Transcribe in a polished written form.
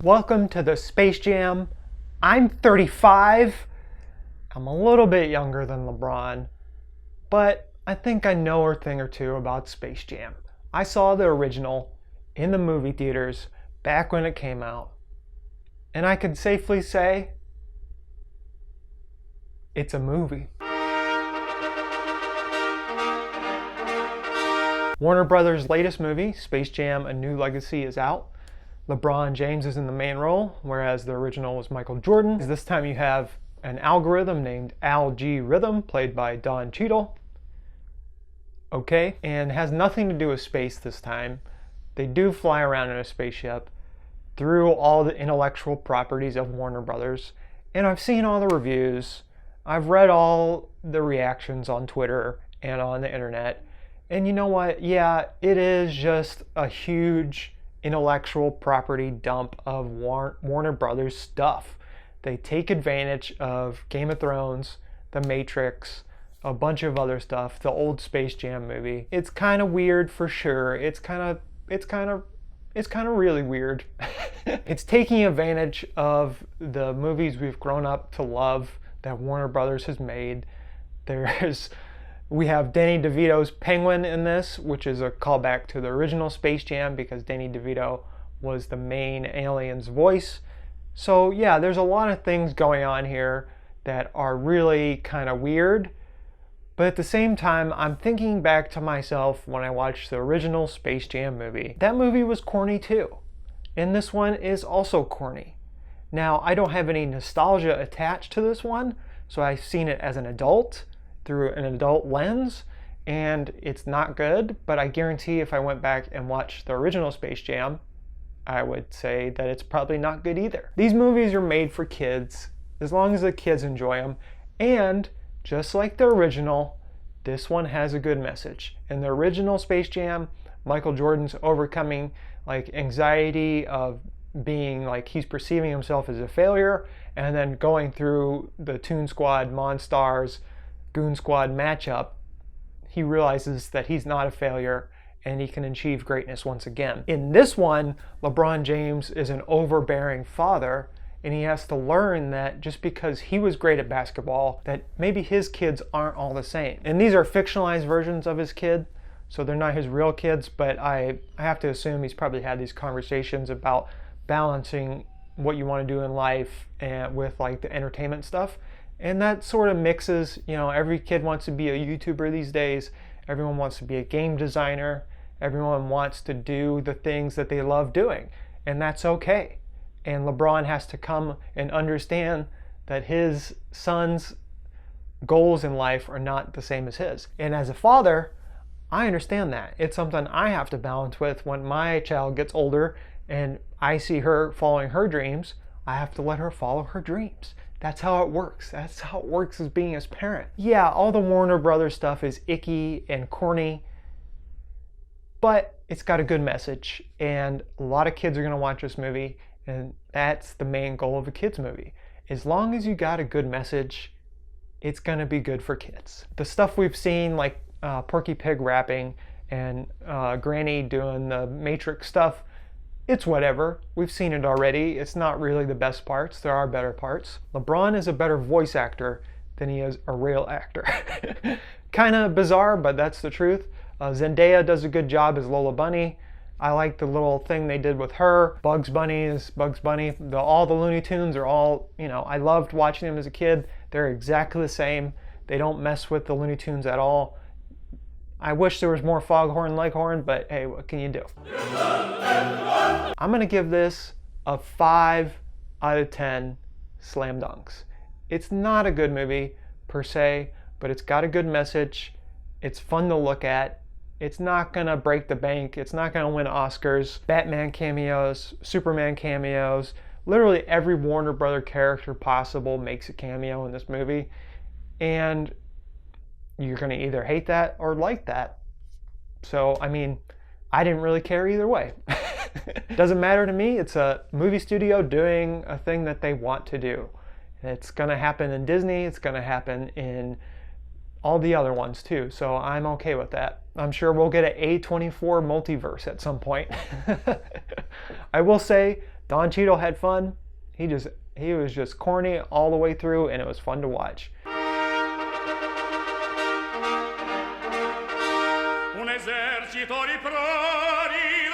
Welcome to the Space Jam. I'm 35. I'm a little bit younger than LeBron, but I think I know a thing or two about Space Jam. I saw the original in the movie theaters back when it came out, and I could safely say it's a movie. Warner Brothers' latest movie, Space Jam: A New Legacy, is out. LeBron James is in the main role, whereas the original was Michael Jordan. This time you have an algorithm named Al G Rhythm, played by Don Cheadle. Okay, and has nothing to do with space this time. They do fly around in a spaceship through all the intellectual properties of Warner Brothers, and I've seen all the reviews. I've read all the reactions on Twitter and on the internet, and you know what? Yeah, it is just a huge intellectual property dump of Warner Brothers stuff. They take advantage of Game of Thrones, The Matrix, a bunch of other stuff, the old Space Jam movie. It's kind of weird for sure. It's kind of really weird. It's taking advantage of the movies we've grown up to love that Warner Brothers has made. We have Danny DeVito's Penguin in this, which is a callback to the original Space Jam because Danny DeVito was the main alien's voice. So yeah, there's a lot of things going on here that are really kind of weird. But at the same time, I'm thinking back to myself when I watched the original Space Jam movie. That movie was corny too. And this one is also corny. Now, I don't have any nostalgia attached to this one, so I've seen it as an adult, through an adult lens, and it's not good, but I guarantee if I went back and watched the original Space Jam, I would say that it's probably not good either. These movies are made for kids, as long as the kids enjoy them, and just like the original, this one has a good message. In the original Space Jam, Michael Jordan's overcoming anxiety of being he's perceiving himself as a failure, and then going through the Toon Squad, Monstars, Goon Squad matchup, he realizes that he's not a failure and he can achieve greatness once again. In this one, LeBron James is an overbearing father, and he has to learn that just because he was great at basketball, that maybe his kids aren't all the same. And these are fictionalized versions of his kid, so they're not his real kids, but I have to assume he's probably had these conversations about balancing what you want to do in life and with the entertainment stuff. And that sort of mixes, every kid wants to be a YouTuber these days. Everyone wants to be a game designer. Everyone wants to do the things that they love doing. And that's okay. And LeBron has to come and understand that his son's goals in life are not the same as his. And as a father, I understand that. It's something I have to balance with when my child gets older and I see her following her dreams. I have to let her follow her dreams. That's how it works. That's how it works as being his parent. Yeah, all the Warner Brothers stuff is icky and corny, but it's got a good message, and a lot of kids are going to watch this movie, and that's the main goal of a kids movie. As long as you got a good message, it's going to be good for kids. The stuff we've seen, like Porky Pig rapping and Granny doing the Matrix stuff, it's whatever. We've seen it already. It's not really the best parts. There are better parts. LeBron is a better voice actor than he is a real actor. Kind of bizarre, but that's the truth. Zendaya does a good job as Lola Bunny. I like the little thing they did with her. Bugs Bunny is Bugs Bunny. All the Looney Tunes are all, I loved watching them as a kid. They're exactly the same. They don't mess with the Looney Tunes at all. I wish there was more Foghorn Leghorn, but hey, what can you do? I'm going to give this a 5 out of 10 slam dunks. It's not a good movie per se, but it's got a good message. It's fun to look at. It's not going to break the bank. It's not going to win Oscars. Batman cameos, Superman cameos. Literally every Warner Brother character possible makes a cameo in this movie. And you're going to either hate that or like that. So, I didn't really care either way. Doesn't matter to me. It's a movie studio doing a thing that they want to do. It's going to happen in Disney. It's going to happen in all the other ones too. So I'm okay with that. I'm sure we'll get an A24 multiverse at some point. I will say Don Cheadle had fun. He was just corny all the way through, and it was fun to watch. Un esercito di prodi